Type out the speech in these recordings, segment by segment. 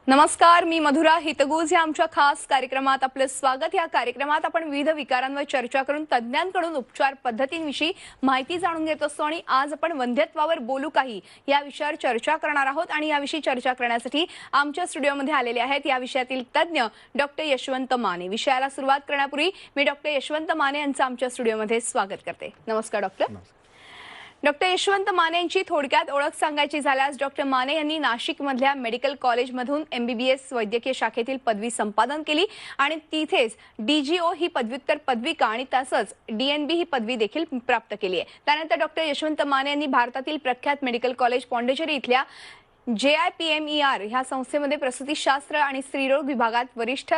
नमस्कार, मी मधुरा हितगुज या आमच्या खास कार्यक्रमात आपलं स्वागत। या कार्यक्रमात आपण विविध विकारांवर चर्चा करून तज्ञांकडून उपचार पद्धतींविषयी माहिती जाणून घेत असतो आणि आज आपण वंध्यत्वावर बोलू काही या विषयावर चर्चा करणार आहोत आणि याविषयी चर्चा करण्यासाठी आमच्या स्टुडिओमध्ये आलेले आहेत या विषयातील तज्ञ डॉक्टर यशवंत माने। विषयाला सुरुवात करण्यापूर्वी मी डॉक्टर यशवंत माने यांचं आमच्या स्टुडिओमध्ये स्वागत करते। नमस्कार डॉक्टर। डॉक्टर यशवंत माने यांची थोडक्यात ओळख सांगायची झाल्यास डॉक्टर माने यांनी नाशिकमधल्या मेडिकल कॉलेजमधून MBBS वैद्यकीय शाखेतील पदवी संपादन केली आणि तिथेच DGO ही पदव्युत्तर पदविका आणि तसंच DNB ही पदवी देखील प्राप्त केली आहे। त्यानंतर डॉक्टर यशवंत माने यांनी भारतातील प्रख्यात मेडिकल कॉलेज पॉंडिचेरी इथल्या JIPMER ह्या संस्थेमध्ये प्रसूतीशास्त्र आणि स्त्रीरोग विभागात वरिष्ठ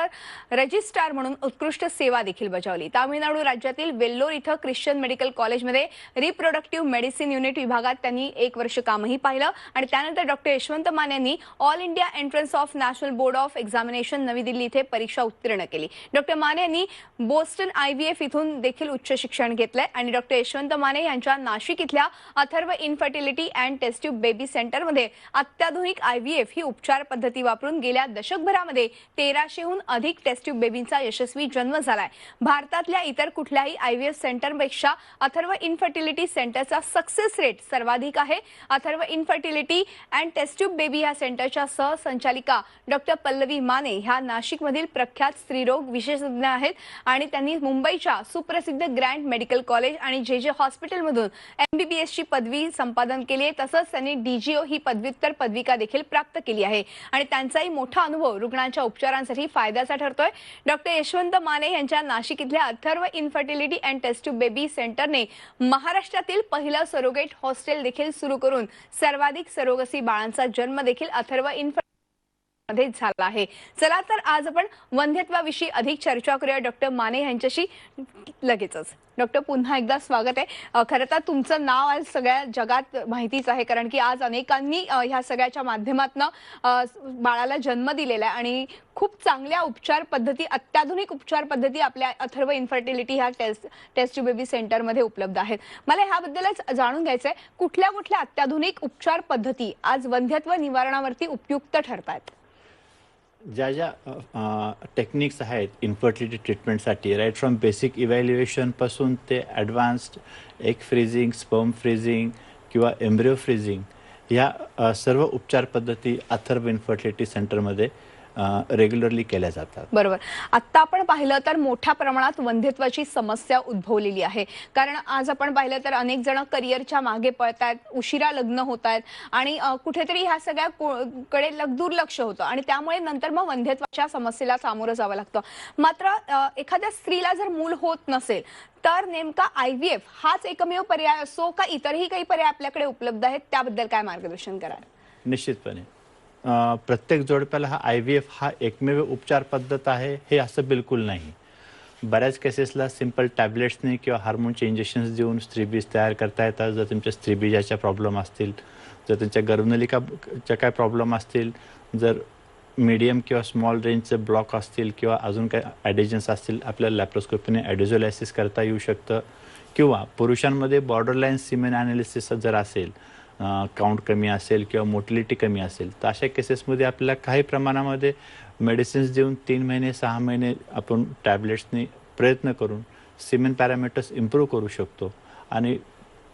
रजिस्ट्रार म्हणून उत्कृष्ट सेवा देखील बजावली। तामिळनाडू राज्यातील वेल्लोर इथं ख्रिश्चन मेडिकल कॉलेजमध्ये रिप्रोडक्टिव्ह मेडिसिन युनिट विभागात त्यांनी 1 वर्ष कामही पाहिलं आणि त्यानंतर डॉक्टर यशवंत माने यांनी all India entrance of national board of examination नवी दिल्ली इथे परीक्षा उत्तीर्ण केली। डॉक्टर माने यांनी बोस्टन IVF इथून देखील उच्च शिक्षण घेतलंय आणि डॉक्टर यशवंत माने यांच्या नाशिक इथल्या Atharva infertility and test tube baby सेंटरमध्ये अत्याधुनिक IVF ही उपचार पद्धती वापरून गेल्या दशकभरामध्ये 1300हून अधिक टेस्ट ट्यूब बेबींचा यशस्वी जन्म झालाय। भारतातल्या इतर कुठल्याही IVF सेंटरपेक्षा अथर्व इन्फर्टिलिटी सेंटरचा सक्सेस रेट सर्वाधिक आहे। Atharva infertility and test tube baby या सेंटरच्या सहसंचालिका डॉक्टर पल्लवी माने ह्या नाशिकमधील प्रख्यात स्त्रीरोग विशेषज्ञ आहेत आणि त्यांनी मुंबईच्या सुप्रसिद्ध ग्रँड मेडिकल कॉलेज आणि JJ हॉस्पिटलमधून MBBS ची पदवी संपादन केली आहे। तसंच त्यांनी DGO ही पदव्युत्तर पदविका देखील प्राप्त केली आहे आणि त्यांचाही मोठा अनुभव रुग्णांच्या उपचारांसाठी फायद्याचा ठरतोय। डॉक्टर यशवंत माने यांच्या नाशिक इथल्या Atharva infertility and test tube baby सेंटरने महाराष्ट्रातील पहिलं सरोगेट हॉस्टेल देखील सुरू करून सर्वाधिक सरोगसी बाळांचा जन्म देखील अथर्व मध्ये झाला आहे। चला तर आज आपण वंध्यत्वाविषयी अधिक चर्चा करूया डॉक्टर माने यांच्याशी लगेचच। डॉक्टर पुन्हा एकदा स्वागत आहे। खरं तर तुमचं नाव आज सगळ्या जगात माहितीच आहे कारण की आज अनेकांनी ह्या सगळ्याच्या माध्यमातून बाळाला जन्म दिलेला आहे आणि खूप चांगल्या उपचार पद्धती अत्याधुनिक उपचार पद्धती आपल्या अथर्व इन्फर्टिलिटी ह्या टेस्ट ट्यूब बेबी सेंटरमध्ये उपलब्ध आहेत। मला ह्याबद्दलच जाणून घ्यायचंय कुठल्या कुठल्या अत्याधुनिक उपचार पद्धती आज वंध्यत्व निवारणावरती उपयुक्त ठरतात। ज्या टेक्निक्स आहेत इन्फर्टिलिटी ट्रीटमेंटसाठी राईट फ्रॉम बेसिक इव्हॅल्युएशन पासून ते advanced egg freezing, sperm freezing किंवा एम्ब्रिओ फ्रीजिंग ह्या सर्व उपचार पद्धती अथर्व इन्फर्टिलिटी सेंटरमध्ये रेग्युलरली केल्या जातात। बरोबर। आता आपण पाहिलं तर मोठ्या प्रमाणात वंध्यत्वाची समस्या उद्भवलेली आहे कारण आज आपण पाहिलं तर अनेक जण करिअरच्या मागे पळतात, उशिरा लग्न होत आहेत आणि कुठेतरी ह्या सगळ्या कडे दुर्लक्ष होतं आणि त्यामुळे नंतर मग वंध्यत्वाच्या समस्येला सामोरं जावं लागतं। मात्र एखाद्या स्त्रीला जर मूल होत नसेल तर नेमका IVF हाच एकमेव पर्याय असो का इतरही काही पर्याय आपल्याकडे उपलब्ध आहेत, त्याबद्दल काय मार्गदर्शन कराल? निश्चितपणे प्रत्येक जोडप्याला हा IVF हा एकमेव उपचार पद्धत आहे हे असं बिलकुल नाही। बऱ्याच केसेसला सिंपल टॅबलेट्सने किंवा हार्मोनचे इंजेक्शन्स देऊन स्त्रीबीज तयार करता येतात। जर तुमच्या स्त्रीबीजाच्या प्रॉब्लेम असतील, जर त्यांच्या गर्भनलिकाच्या काय प्रॉब्लेम असतील, जर मीडियम किंवा स्मॉल रेंजचे ब्लॉक असतील किंवा अजून काही ॲडिजन्स असतील, आपल्याला लॅप्रोस्कोपीने ॲडिझोलायसिस करता येऊ शकतं किंवा पुरुषांमध्ये बॉर्डरलाईन सिमेन ॲनालिसिस जर असेल, काउंट कमी असेल किंवा मोटिलिटी कमी असेल तर अशा केसेसमध्ये आपल्याला काही प्रमाणामध्ये मेडिसिन्स देऊन 3 महिने 6 महिने आपण टॅबलेट्सनी प्रयत्न करून सिमेन पॅरामीटर्स इम्प्रूव्ह करू शकतो आणि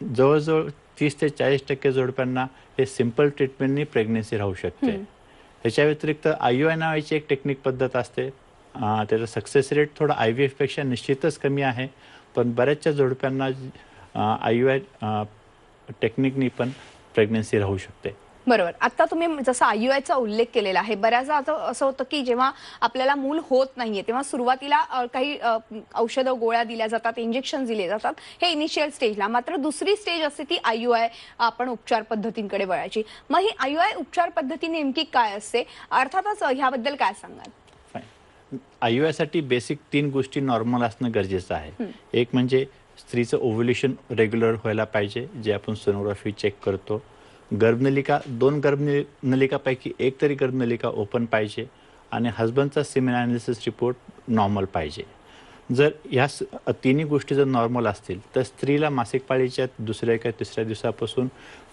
जवळजवळ 30 ते 40% जोडप्यांना हे सिंपल ट्रीटमेंटनी प्रेग्नन्सी राहू शकते। ह्याच्या व्यतिरिक्त IUI नावाची एक टेक्निक पद्धत असते, त्याचा सक्सेस रेट थोडा IVF पेक्षा निश्चितच कमी आहे पण बऱ्याचशा जोडप्यांना IUI टेक्निकनी पण प्रेग्नन्सी राहू शकते। बरोबर। आता तुम्ही जसं IUIचा उल्लेख केलेला आहे, बऱ्याचदा असं होतं की जेव्हा आपल्याला मूल होत नाहीये तेव्हा सुरुवातीला काही औषधं गोळ्या दिल्या जातात, इंजेक्शन दिले जातात हे इनिशियल स्टेजला, मात्र दुसरी स्टेज असते ती IUI आपण उपचार पद्धतींकडे वळायची। मग ही IUI उपचार पद्धती नेमकी काय असते, अर्थातच ह्याबद्दल काय सांगाल? IUI साठी बेसिक 3 गोष्टी नॉर्मल असणं गरजेचं आहे। एक म्हणजे स्त्रीचं ओव्ह्युलेशन रेग्युलर व्हायला पाहिजे, जे आपण सोनोग्राफी चेक करतो। गर्भनलिका 2 गर्भनलिकापैकी एक तरी गर्भनलिका ओपन पाहिजे आणि हस्बंडचा सिमेन ॲनालिसिस रिपोर्ट नॉर्मल पाहिजे। जर ह्या तिन्ही गोष्टी जर नॉर्मल असतील तर स्त्रीला मासिक पाळीच्या दुसऱ्या किंवा तिसऱ्या दिवसापासून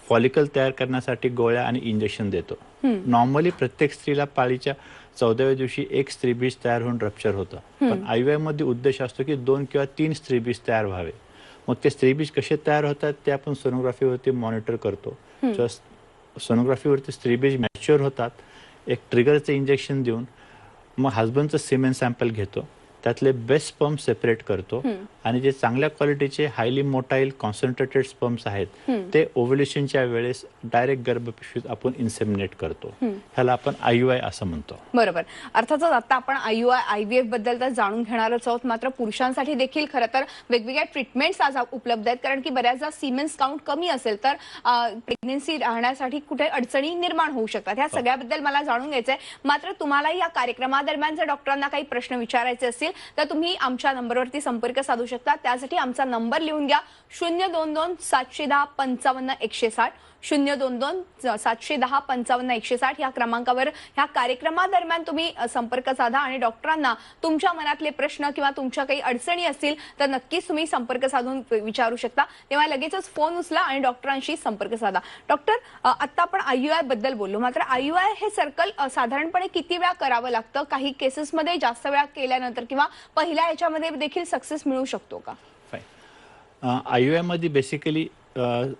फॉलिकल तयार करण्यासाठी गोळ्या आणि इंजेक्शन देतो. नॉर्मली प्रत्येक स्त्रीला पाळीच्या 14व्या दिवशी एक स्त्रीबीज तयार होऊन रप्चर होतं. पण IUI मध्ये उद्देश असतो की 2 किंवा 3 स्त्रीबीज तयार व्हावे. मग ते स्त्रीबीज कसे तयार होतात ते आपण सोनोग्राफीवरती मॉनिटर करतो. सोनोग्राफीवरती स्त्रीबीज मॅच्युअर होतात, एक ट्रिगरचं इंजेक्शन देऊन मग हजबंडचं सिमेन सॅम्पल घेतो, त्यातले बेस्ट स्पर्म सेपरेट करतो आणि जे चांगल्या क्वालिटीचे हायली मोटाईल कॉन्सन्ट्रेटेड स्पर्म्स आहेत ते ओव्ह्युलेशनच्या वेळेस डायरेक्ट गर्भपिशवीत आपण इन्सेमिनेट करतो. ह्याला आपण IUI असं म्हणतो. बरोबर. अर्थातच आता आपण IUI IVF बद्दल तर जाणून घेणारच आहोत, मात्र पुरुषांसाठी देखील खरं तर वेगवेगळ्या ट्रीटमेंट्स आज उपलब्ध आहेत. कारण की बऱ्याचदा सिमेन्स काउंट कमी असेल तर प्रेग्नन्सी राहण्यासाठी कुठे अडचणी निर्माण होऊ शकतात. ह्या सगळ्याबद्दल मला जाणून घ्यायचंय. मात्र तुम्हाला या कार्यक्रमादरम्यान जर डॉक्टरांना काही प्रश्न विचारायचे असतील तर तुम्ही आमच्या नंबरवरती संपर्क साधू शकता. त्यासाठी आमचा नंबर लिहून घ्या 022 710 55 160 022 710 55 160 या क्रमांकावर ह्या कार्यक्रमादरम्यान तुम्ही संपर्क साधा आणि डॉक्टरांना तुमच्या मनातले प्रश्न किंवा तुमच्या काही अडचणी असतील तर नक्कीच तुम्ही संपर्क साधून विचारू शकता. तेव्हा लगेचच फोन उचला आणि डॉक्टरांशी संपर्क साधा. डॉक्टर, आता आपण IUI बद्दल बोललो, मात्र IUI हे सर्कल साधारणपणे किती वेळा करावं लागतं? काही केसेसमध्ये जास्त वेळा केल्यानंतर किंवा पहिल्या याच्यामध्ये देखील सक्सेस मिळू शकतो का? IUI मध्ये बेसिकली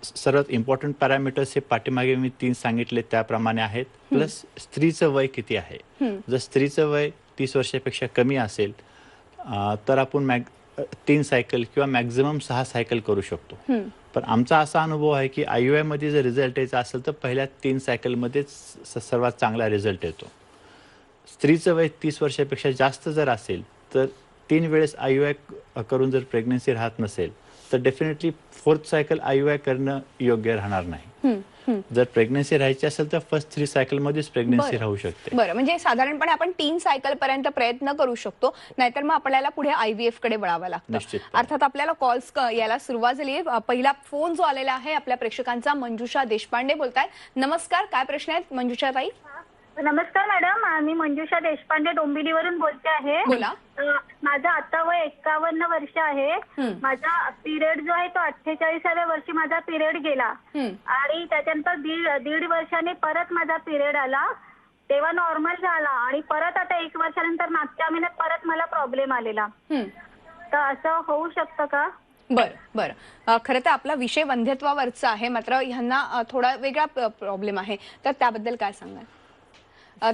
सर्वात इम्पॉर्टंट पॅरामीटर्स हे पाठीमागे मी 3 सांगितले त्याप्रमाणे आहेत. प्लस स्त्रीचं वय किती आहे. जर स्त्रीचं वय 30 वर्षापेक्षा कमी असेल तर आपण 3 सायकल किंवा मॅक्झिमम 6 सायकल करू शकतो. पण आमचा असा अनुभव आहे की IUI मध्ये जर रिझल्ट यायचा असेल तर पहिल्या 3 सायकलमध्येच सर्वात चांगला रिझल्ट येतो. स्त्रीचं वय 30 वर्षापेक्षा जास्त जर असेल तर 3 वेळेस IUI करून जर प्रेग्नन्सी राहत नसेल तर डेफिनेटली 4th सायकल IUI करणं योग्य राहणार नाही. जर प्रेग्नन्सी राहायची असेल तर फर्स्ट 3 सायकल मध्येच प्रेग्नन्सी राहू शकते. बरं, म्हणजे साधारणपणे आपण 3 सायकल पर्यंत प्रयत्न करू शकतो, नाहीतर मग आपल्याला पुढे IVF कडे वळावं लागतं. अर्थात आपल्याला कॉल्स यायला सुरुवात झाली आहे. पहिला फोन जो आलेला आहे आपल्या प्रेक्षकांचा, मंजुषा देशपांडे बोलतायत. नमस्कार, काय प्रश्न आहेत मंजुषा ताई? नमस्कार मॅडम, मी मंजुषा देशपांडे डोंबिवलीवरून बोलते आहे. बोला. माझं आता वय 51 वर्ष आहे. माझा पिरियड जो आहे तो 48व्या वर्षी माझा पिरियड गेला आणि त्याच्यानंतर दीड वर्षाने परत माझा पिरियड आला, तेव्हा नॉर्मल झाला आणि परत आता 1 वर्षानंतर मागच्या महिन्यात परत मला प्रॉब्लेम आलेला. तर असं होऊ शकतं का? बरं. खरं तर आपला विषय वंध्यत्वावरचा आहे, मात्र ह्यांना थोडा वेगळा प्रॉब्लेम आहे, तर त्याबद्दल काय सांगाल?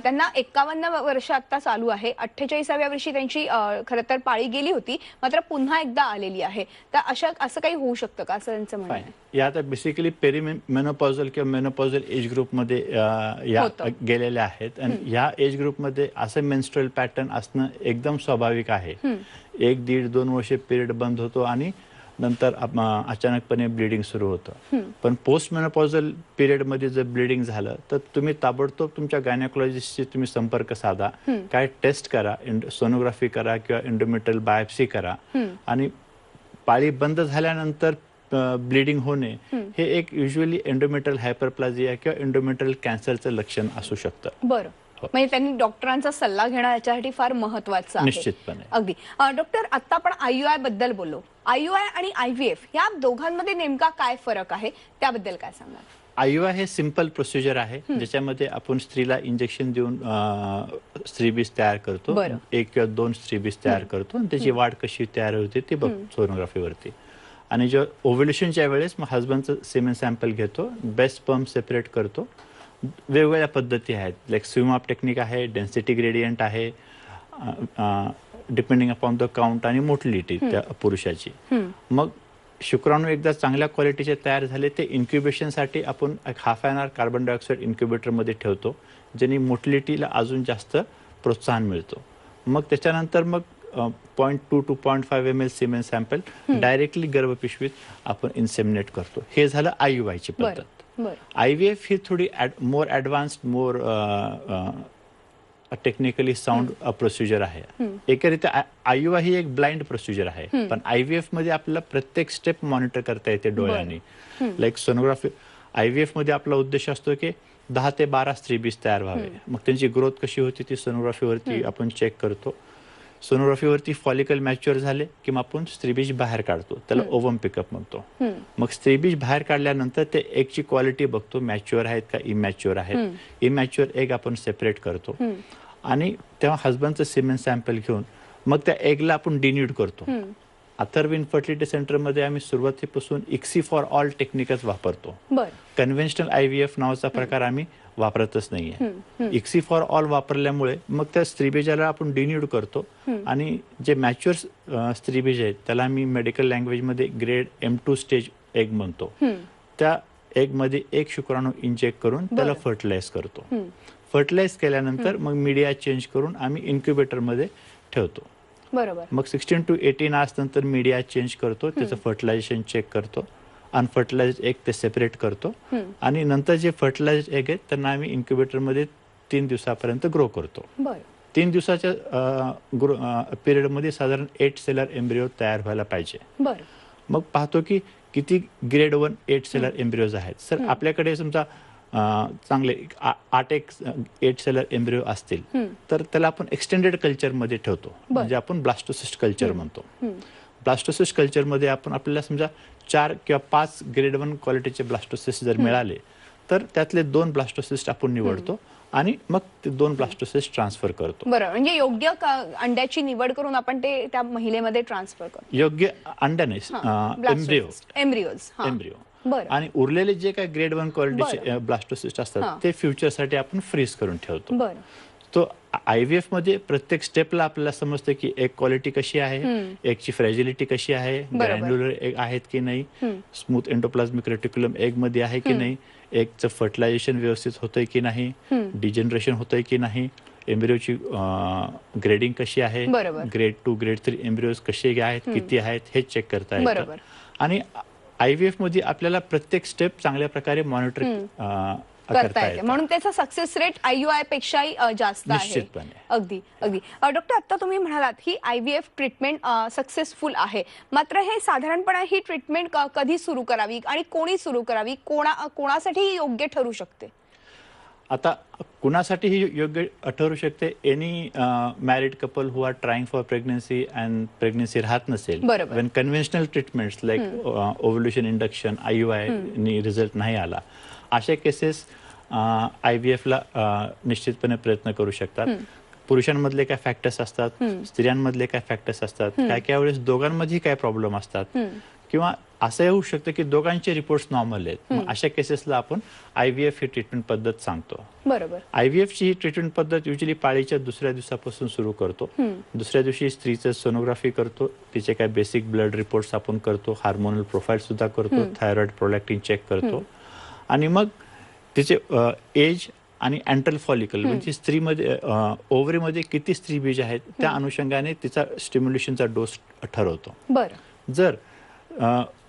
त्यांना 51 वर्ष आता चालू आहे. 48व्या वर्षी त्यांची खरं तर पाळी गेली होती, मात्र पुन्हा एकदा आलेली आहे. तर असं काही होऊ शकतं का, असं त्यांचं म्हणणं आहे? या आता बेसिकली पेरिमेनोपॉझल किंवा मेनोपॉझल एज ग्रुपमध्ये या गेलेल्या आहेत आणि ह्या एज ग्रुपमध्ये असं मेन्स्ट्रुअल पॅटर्न असणं एकदम स्वाभाविक आहे. 1, 1.5, 2 वर्ष पिरियड बंद होतो आणि नंतर अचानकपणे ब्लिडिंग सुरू होतं. पण पोस्ट मेनोपॉझल पिरियडमध्ये जर ब्लिडिंग झालं तर तुम्ही ताबडतोब तुमच्या गायनेकोलॉजिस्टशी तुम्ही संपर्क साधा, काय टेस्ट करा, सोनोग्राफी करा किंवा एंडोमेट्रियल बायोप्सी करा. आणि पाळी बंद झाल्यानंतर ब्लिडिंग होणे हे एक युजली एंडोमेट्रियल हायपरप्लाझिया किंवा एंडोमेट्रियल कॅन्सरचं लक्षण असू शकतं. बरं, म्हणजे त्यांनी डॉक्टरांचा सल्ला घेणं याच्यासाठी फार महत्वाचं आहे. निश्चितपणे. अगदी. डॉक्टर, आता आपण IUI बद्दल बोललो. IUI आणि IVF या दोघांमध्ये नेमका काय फरक आहे, त्याबद्दल काय सांगाल? IUI हे सिंपल प्रोसिजर आहे ज्याच्यामध्ये आपण स्त्रीला इंजेक्शन देऊन स्त्रीबीज तयार करतो. 1 किंवा 2 स्त्रीबीज तयार करतो आणि त्याची वाढ कशी तयार होते ते बघतो सोनोग्राफीवरती. आणि जो ओव्ह्युलेशनच्या वेळेस मग हजबंडचं सिमेन सॅम्पल घेतो, बेस्ट स्पर्म सेपरेट करतो. वेगवेगळ्या पद्धती आहेत, लाईक स्विमअप टेक्निक आहे, डेन्सिटी ग्रेडियंट आहे, डिपेंडिंग अपॉन द काउंट आणि मोटिलिटी त्या पुरुषाची. मग शुक्राणू एकदा चांगल्या क्वालिटीचे तयार झाले ते इन्क्युबेशनसाठी आपण एक ½ an hour कार्बन डायऑक्साईड इन्क्युबेटरमध्ये ठेवतो, ज्याने मोटिलिटीला अजून जास्त प्रोत्साहन मिळतो. मग त्याच्यानंतर मग 0.2 to 0.5 ml semen sample directly गर्भपिशवीत आपण इन्सेमिनेट करतो. हे झालं IUI ची पद्धत. IVF ही थोडी मोर ॲडव्हान्स्ड, मोर टेक्निकली साऊंड प्रोसिजर आहे. एकरीत्या IUI ही एक ब्लाइंड प्रोसिजर आहे, पण IVF मध्ये आपल्याला प्रत्येक स्टेप मॉनिटर करता येते डोळ्यांनी. लाईक सोनोग्राफी IVF मध्ये आपला उद्देश असतो की 10 ते 12 स्त्रीबीज तयार व्हावे. मग त्यांची ग्रोथ कशी होती ती सोनोग्राफीवरती आपण चेक करतो. सोनोग्राफीवरती फॉलिकल मॅच्युअर झाले की मग आपण स्त्रीबीज बाहेर काढतो, त्याला ओव्हम पिकअप म्हणतो. मग स्त्रीबीज बाहेर काढल्यानंतर ते एगची क्वालिटी बघतो, मॅच्युअर आहेत का इमॅच्युअर आहेत. इमॅच्युअर एग आपण सेपरेट करतो आणि तेव्हा हजबंडचं सिमेन सॅम्पल घेऊन मग त्या एगला आपण डिन्यूड करतो. अथर्व फर्टिलिटी सेंटरमध्ये आम्ही सुरुवातीपासून इक्सी फॉर ऑल टेक्निकच वापरतो. कन्व्हेन्शनल IVF नावाचा प्रकार आम्ही वापरतच नाहीये. इक्सी फॉर ऑल वापरल्यामुळे मग त्या स्त्रीबीजाला आपण डिन्यूड करतो आणि जे मॅच्युअर स्त्रीबीज आहेत त्याला आम्ही मेडिकल लँग्वेजमध्ये ग्रेड M2 स्टेज एग म्हणतो. त्या एगमध्ये एक शुक्राणू इंजेक्ट करून त्याला फर्टिलाइज करतो. फर्टिलाइज केल्यानंतर मग मीडिया चेंज करून आम्ही इन्क्युबेटरमध्ये ठेवतो. बरोबर. मग 16 to 18 आवर्स नंतर मीडिया चेंज करतो, त्याचं फर्टिलायझेशन चेक करतो, अनफर्टिलाइज एग ते सेपरेट करतो आणि नंतर जे फर्टिलाइज एग आहेत त्यांना आम्ही इन्क्युबेटरमध्ये 3 दिवसापर्यंत ग्रो करतो. 3 दिवसाच्या पिरियडमध्ये साधारण 8 सेलर एम्ब्रिओ तयार व्हायला पाहिजे. मग पाहतो की किती ग्रेड 1 8 सेलर एम्ब्रिओज आहेत. सर आपल्याकडे समजा चांगले 8 सेलर एम्ब्रिओ असतील तर त्याला आपण एक्सटेंडेड कल्चरमध्ये ठेवतो, म्हणजे आपण ब्लास्टोसिस्ट कल्चर म्हणतो. ब्लास्टोसिस्ट कल्चरमध्ये आपण आपल्याला समजा 4 किंवा 5 ग्रेड 1 क्वालिटीचे ब्लास्टोसिस्ट जर मिळाले तर त्यातले 2 ब्लास्टोसिस्ट आपण निवडतो आणि मग ते 2 ब्लास्टोसिस्ट ट्रान्सफर करतो. बरं, म्हणजे योग्य अंड्याची निवड करून आपण ते त्या महिलेमध्ये ट्रान्सफर करतो. योग्य अंड्या नाही, एम्ब्रिओ. आणि उरलेले जे काही ग्रेड 1 क्वालिटीचे ब्लास्टोसिस्ट असतात ते फ्युचरसाठी आपण फ्रीज करून ठेवतो. तो IVF मध्ये प्रत्येक स्टेपला आपल्याला समजतं की एक क्वालिटी कशी आहे, एकची फ्रॅजिलिटी कशी आहे, ग्रॅन्युलर एग आहेत की नाही, स्मूथ एंडोप्लाझमिक रेटिक्युलम एग मध्ये आहे की नाही, एगचं फर्टिलायझेशन व्यवस्थित होतंय की नाही, डिजनरेशन होतंय की नाही, एम्ब्रिओची ग्रेडिंग कशी आहे, ग्रेड 2 ग्रेड 3 एम्ब्रिओज कसे आहेत, किती आहेत हे चेक करता येतं. आणि IVF मध्ये आपल्याला प्रत्येक स्टेप चांगल्या प्रकारे मॉनिटर करता येते, म्हणून त्याचा सक्सेस रेट IUI पेक्षाही जास्त आहे. अगदी अगदी. डॉक्टर, आता तुम्ही म्हणालात ही IVF ट्रीटमेंट सक्सेसफुल आहे, मात्र हे साधारणपणे ही ट्रीटमेंट कधी सुरू करावी आणि कोणी सुरू करावी, कोणासाठी योग्य ठरू शकते? आता कुणासाठी ही योग्य ठरू शकते? Any married couple who are trying for pregnancy and pregnancy राहत नसेल, when conventional treatments like ovulation induction IUI नी रिझल्ट नाही आला, अशा केसेस IVF ला निश्चितपणे प्रयत्न करू शकतात. पुरुषांमधले काय फॅक्टर्स असतात, स्त्रियांमधले काय फॅक्टर्स असतात, काय वेळेस दोघांमध्ये काय प्रॉब्लेम असतात, किंवा असं होऊ शकतं की दोघांचे रिपोर्ट्स नॉर्मल आहेत. मग अशा केसेसला आपण IVF ही ट्रीटमेंट पद्धत सांगतो. IVF ची ही ट्रीटमेंट पद्धत युजली पाळीच्या दुसऱ्या दिवसापासून सुरू करतो. दुसऱ्या दिवशी स्त्रीचं सोनोग्राफी करतो, तिचे काय बेसिक ब्लड रिपोर्ट्स आपण करतो, हार्मोनल प्रोफाईल सुद्धा करतो, थायरॉइड प्रोलॅक्टिन चेक करतो आणि मग तिचे एज आणि अँट्रल फॉलिकल म्हणजे स्त्रीमध्ये ओव्हरीमध्ये किती स्त्रीबीज आहेत त्या अनुषंगाने तिचा स्टिम्युलेशनचा डोस ठरवतो. जर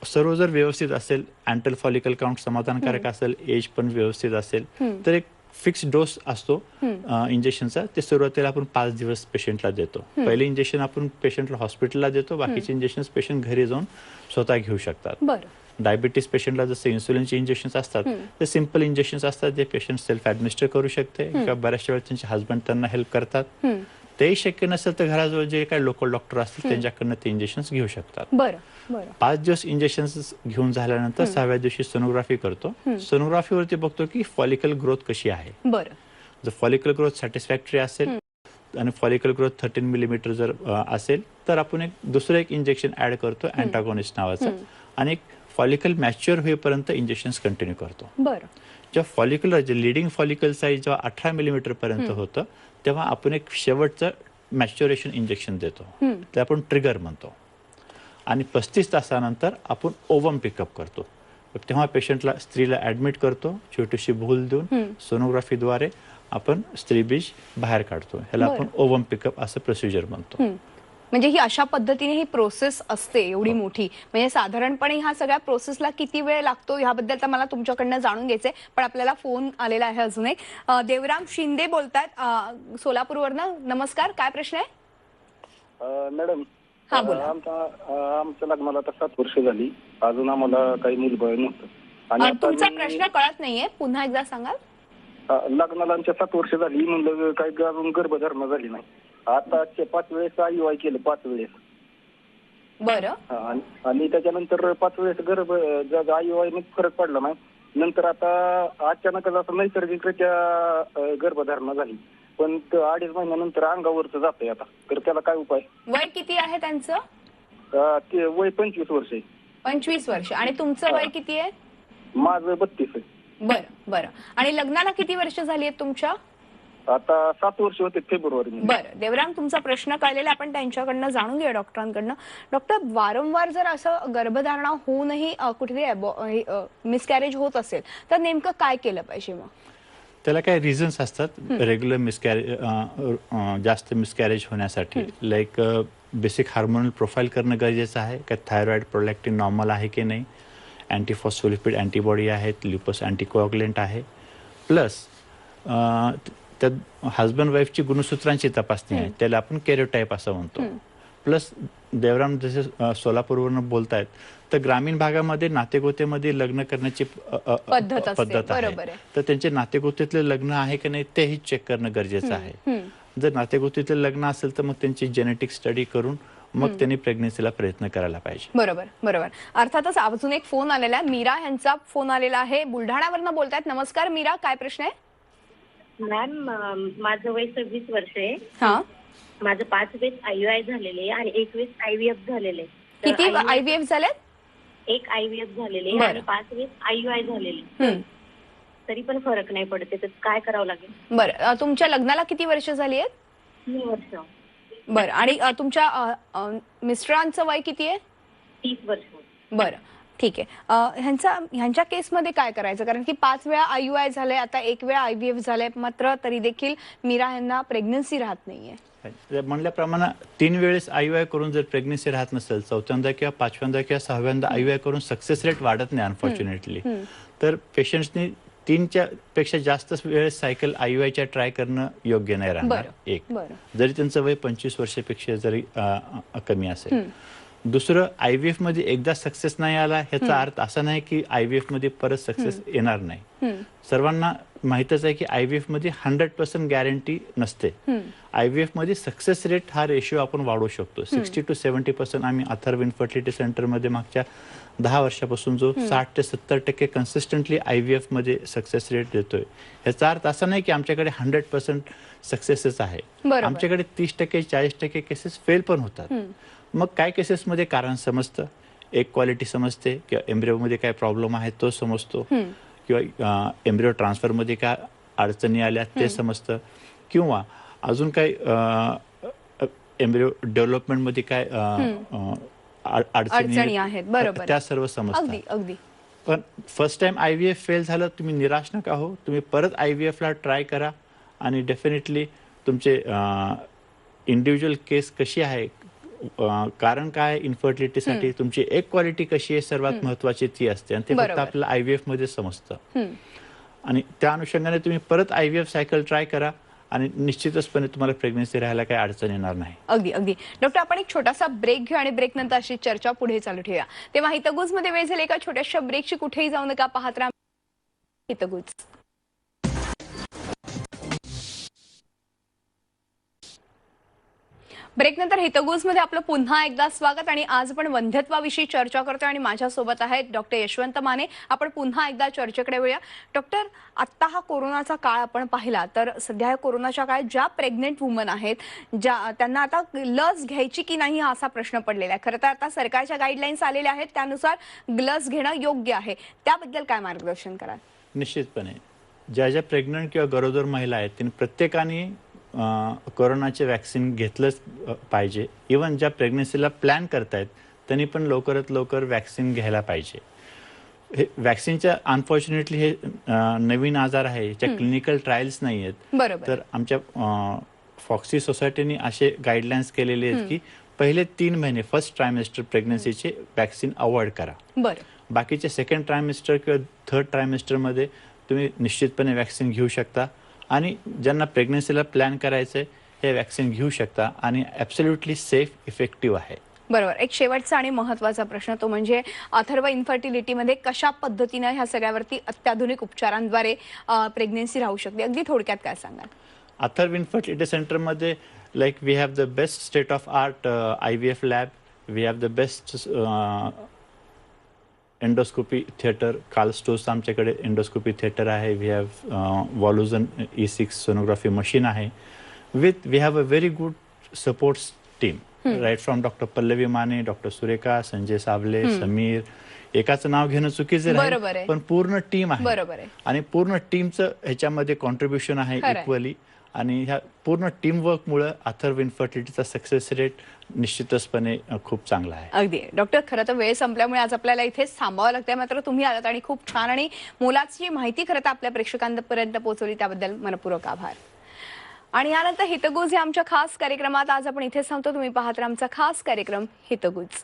सर्व जर व्यवस्थित असेल, अँट्रल फॉलिकल काउंट समाधानकारक असेल, एज पण व्यवस्थित असेल, तर एक फिक्स डोस असतो इंजेक्शनचा. ते सुरुवातीला आपण 5 दिवस पेशंटला देतो. पहिले इंजेक्शन आपण पेशंटला हॉस्पिटलला देतो, बाकीचे इंजेक्शन पेशंट घरी जाऊन स्वतः घेऊ शकतात. डायबिटीस पेशंटला जसे इन्सुलिनचे इंजेक्शन्स असतात ते सिंपल इंजेक्शन्स असतात, जे पेशंट सेल्फ ऍडमिनिस्टर करू शकते किंवा बऱ्याचशा वेळेस त्यांचे हजबंड त्यांना हेल्प करतात. तेही शक्य नसेल तर घराजवळ जे काही लोकल डॉक्टर असतील त्यांच्याकडनं ते इंजेक्शन्स घेऊ शकतात. 5 दिवस इंजेक्शन्स घेऊन झाल्यानंतर 6व्या दिवशी सोनोग्राफी करतो. सोनोग्राफीवरती बघतो की फॉलिकल ग्रोथ कशी आहे. जर फॉलिकल ग्रोथ सॅटिस्फॅक्टरी असेल आणि फॉलिकल ग्रोथ 13 मिलीमीटर जर असेल तर आपण दुसरं एक इंजेक्शन ऍड करतो, अँटागॉनिस्ट नावाचं, आणि फॉलिकल मॅच्युअर होईपर्यंत इंजेक्शन्स कंटिन्यू करतो. जेव्हा फॉलिक्युलर जे लिडिंग फॉलिकल साईज जेव्हा 18 मिलीमीटर पर्यंत होतं तेव्हा आपण एक शेवटचं मॅच्युरेशन इंजेक्शन देतो, ते आपण ट्रिगर म्हणतो. आणि 35 तासानंतर आपण ओव्हम पिकअप करतो. तेव्हा पेशंटला स्त्रीला ऍडमिट करतो, छोटीशी भूल देऊन सोनोग्राफीद्वारे आपण स्त्रीबीज बाहेर काढतो. ह्याला आपण ओव्हम पिकअप असं प्रोसिजर म्हणतो. म्हणजे ही अशा पद्धतीने ही प्रोसेस असते एवढी मोठी, म्हणजे साधारणपणे ह्या सगळ्या प्रोसेसला किती वेळ लागतो ह्याबद्दल तर मला तुमच्याकडनं जाणून घ्यायचंय. पण आपल्याला फोन आलेला आहे अजून एक. देवराम शिंदे बोलतायत सोलापूरवरनं. नमस्कार, काय प्रश्न आहे? मॅडम, हा बोला. आमच्या लग्नाला आता 7 वर्ष झाली, अजून आम्हाला काही मुलबाळ नव्हतं. आणि तुमचा प्रश्न कळत नाहीये, पुन्हा एकदा सांगाल? लग्नाला आमच्या 7 वर्ष झाली, म्हणलं काही अजून गर्भधारणा झाली नाही. आता 5 वेळेस IUI केलं, 5 वेळेस. बरं. आणि त्याच्यानंतर 5 वेळेस IUI ने फरक पडला नाही. नंतर आता अचानकच असं नैसर्गिकरित्या गर्भधारणा झाली, पण 2.5 महिन्यानंतर अंगावरच जातंय आता. तर त्याला काय उपाय? वय किती आहे त्यांचं? ते वय 25 वर्ष आहे. 25 वर्ष. आणि तुमचं वय किती आहे? माझं 32 आहे. बरं बरं. आणि लग्नाला किती वर्ष झाली आहेत तुमच्या? आता 7 वर्ष होते फेब्रुवारी. बरं देवराम, तुमचा प्रश्न कळलेला आपण त्यांच्याकडनं जाणून घेऊया, डॉक्टरांकडनं. डॉक्टर, वारंवार जर असं गर्भधारणा होऊनही कुठेतरी मिसकॅरेज होत असेल तर नेमकं काय केलं पाहिजे मग? त्याला काही रिझन्स असतात रेग्युलर जास्त मिसकॅरेज होण्यासाठी. लाईक बेसिक हार्मोनल प्रोफाईल करणं गरजेचं आहे, का थायरॉइड प्रोलॅक्टिन नॉर्मल आहे की नाही, अँटीफॉस्फोलिपिड अँटीबॉडी आहेत, ल्युपस अँटीकोअगुलेंट आहे, प्लस त्यात हजबंड वाईफची गुणसूत्रांची तपासणी आहे, त्याला आपण कॅरियोटाईप असं म्हणतो. प्लस देवराम जसे सोलापूरवरून बोलतायत, तर ग्रामीण भागामध्ये नातेगोतेमध्ये लग्न करण्याची पद्धत आहे, तर त्यांचे नातेगोतेतले लग्न आहे की नाही तेही चेक करणं गरजेचं आहे. जर नातेगोतीतले लग्न असेल तर मग त्यांची जेनेटिक स्टडी करून मग त्यांनी प्रेग्नन्सीला प्रयत्न करायला पाहिजे. बरोबर बरोबर. अर्थातच अजून एक फोन आलेला आहे, मीरा यांचा फोन आलेला आहे, बुलढाण्यावरनं बोलतायत. नमस्कार मीरा, काय प्रश्न आहे? मॅम, माझं वय 26 वर्ष आहे. हा. माझं 5 वेळेस IUI झालेले आणि 1 वेळेस IVF झालेले. किती IVF झालेत? 1 IVF झालेले आणि 5 वेळेस IUI झालेले. तरी पण फरक नाही पडते, तर काय करावं लागेल? बरं, तुमच्या लग्नाला किती वर्ष झाली आहेत? 3 वर्ष. बरं. आणि तुमच्या मिस्टरांचं वय किती आहे? 30 वर्ष. बरं, ठीक आहे. ह्यांच्या केसमध्ये काय करायचं? कारण की 5 वेळा IUI झालंय, आता 1 वेळा IVF झालंय, मात्र तरी देखील मीरा यांना प्रेग्नन्सी राहत नाहीये. म्हणल्याप्रमाणे 3 वेळेस IUI करून जर प्रेग्नन्सी राहत नसेल, 4थ्यांदा किंवा 5व्यांदा किंवा 6व्यांदा IUI करून सक्सेस रेट वाढत नाही अनफॉर्च्युनेटली, तर पेशंट्सनी 3च्या पेक्षा जास्त वेळेस सायकल IUIच्या ट्राय करणं योग्य नाही राहणार. एक, जरी त्यांचं वय 25 वर्षापेक्षा जरी कमी असेल. दुसरं, IVF मध्ये एकदा सक्सेस नाही आला ह्याचा अर्थ असा नाही की IVF मध्ये परत सक्सेस येणार नाही. सर्वांना माहितच आहे की IVF मध्ये 100% गॅरंटी नसते. IVF मध्ये सक्सेस रेट हा रेशिओ आपण वाढवू शकतो. 60 to 70% आम्ही अथर्व इन्फर्टिलिटी सेंटर मध्ये मागच्या 10 वर्षापासून जो 60 ते 70% कन्सिस्टंटली IVF मध्ये सक्सेस रेट देतोय. ह्याचा अर्थ असा नाही की आमच्याकडे 100% सक्सेसच आहे. आमच्याकडे 30% 40% केसेस फेल पण होतात. मग काय केसेसमध्ये कारण समजतं, एक क्वालिटी समजते, किंवा एम्ब्रिओमध्ये काय प्रॉब्लेम आहे तो समजतो, किंवा एम्ब्रिओ ट्रान्सफरमध्ये काय अडचणी आल्या ते समजतं, किंवा अजून काय एम्ब्रिओ डेव्हलपमेंटमध्ये काय अडचणी आहेत, त्या सर्व समजतात. पण फर्स्ट टाइम IVF फेल झालं, तुम्ही निराश नका हो, तुम्ही परत IVF ला ट्राय करा. आणि डेफिनेटली तुमचे इंडिव्हिज्युअल केस कशी आहे, कारण काय इन्फर्टिलिटीसाठी, तुमची एक क्वालिटी कशी आहे, सर्वात महत्वाची ती असते, आणि ते फक्त आपल्याला IVF मध्ये समजतं. आणि त्या अनुषंगाने तुम्ही परत IVF सायकल ट्राय करा आणि निश्चितचपणे तुम्हाला प्रेग्नन्सी राहायला काही अडचण येणार नाही. अगदी अगदी. डॉक्टर, आपण एक छोटासा ब्रेक घेऊ आणि ब्रेक नंतर अशी चर्चा पुढे चालू ठेवूया. तेव्हा हितगुज मध्ये वेळ झाली, एका छोट्याशा ब्रेकची कुठेही जाऊ नका, पाहत राहा हितगुज. ब्रेक नंतर हितगुज मध्ये आपलं पुन्हा एकदा स्वागत. आणि आज आपण वंध्यत्वाविषयी चर्चा करतोय आणि माझ्यासोबत आहेत डॉक्टर यशवंत माने. आपण पुन्हा एकदा चर्चेकडे वळूया. डॉक्टर, आत्ता हा कोरोनाचा काळ आपण पाहिला तर सध्या कोरोनाच्या काळात ज्या प्रेग्नेंट वुमन आहेत, त्यांना आता लस घ्यायची की नाही हा असा प्रश्न पडलेला आहे. खरं तर आता सरकारच्या गाईडलाईन्स आलेल्या आहेत, त्यानुसार लस घेणं योग्य आहे. त्याबद्दल काय मार्गदर्शन कराल? निश्चितपणे ज्या ज्या प्रेग्नंट किंवा गरोदर महिला आहेत त्यांनी प्रत्येकाने कोरोनाचे वॅक्सिन घेतलंच पाहिजे. इवन ज्या प्रेग्नन्सीला प्लॅन करतायत त्यांनी पण लवकरात लवकर वॅक्सिन घ्यायला पाहिजे. हे वॅक्सिनच्या अनफॉर्च्युनेटली हे नवीन आजार आहे, ज्या क्लिनिकल ट्रायल्स नाही आहेत. तर आमच्या फॉक्सी सोसायटीने असे गाईडलाईन्स केलेले आहेत की पहिले 3 महिने फर्स्ट ट्रायमेस्टर प्रेग्नन्सीचे वॅक्सिन अवॉइड करा. बाकीचे सेकंड ट्रायमेस्टर किंवा थर्ड ट्रायमेस्टरमध्ये तुम्ही निश्चितपणे वॅक्सिन घेऊ शकता. आणि ज्यांना प्रेग्नन्सीला प्लॅन करायचं आहे हे वॅक्सिन घेऊ शकता आणि ॲब्सोल्युटली सेफ इफेक्टिव्ह आहे. बरोबर. एक शेवटचा आणि महत्त्वाचा प्रश्न तो म्हणजे अथर्व इन्फर्टिलिटीमध्ये कशा पद्धतीने ह्या सगळ्यावरती अत्याधुनिक उपचारांद्वारे प्रेग्नन्सी राहू शकते, अगदी थोडक्यात काय सांगाल? अथर्व इन्फर्टिलिटी सेंटरमध्ये Like we have the best state of art IVF lab. We have the best endoscopy theatre. Karl Storz आमच्याकडे एंडोस्कोपी थिएटर आहे. We have Voluson E6 sonography machine आहे. We have a very good supports team right from doctor Pallavi Mane, doctor Surekha, Sanjay Sable, Sameer. एकाचं नाव घेणं चुकीचं बरोबर आहे. आहे, पण पूर्ण टीम आहे. बरोबर आहे. आणि पूर्ण टीमचं ह्याच्यामध्ये कॉन्ट्रीब्युशन आहे खरंय. इक्वली. आणि ह्या पूर्ण टीमवर्कमुळे अथर्व इन्फर्टिलिटीचा सक्सेस रेट निश्चितचपणे खूप चांगला आहे. अगदी डॉक्टर, खरं तर वेळ संपल्यामुळे आज आपल्याला इथेच थांबावं लागतंय, मात्र तुम्ही आलात आणि खूप छान आणि मोलाची माहिती खरं तर आपल्या प्रेक्षकांपर्यंत पोहोचवली, त्याबद्दल मनपूर्वक आभार. आणि यानंतर हितगुज या आमच्या खास कार्यक्रमात आज आपण इथेच थांबतो. तुम्ही पाहत राहा आमचा खास कार्यक्रम हितगुज.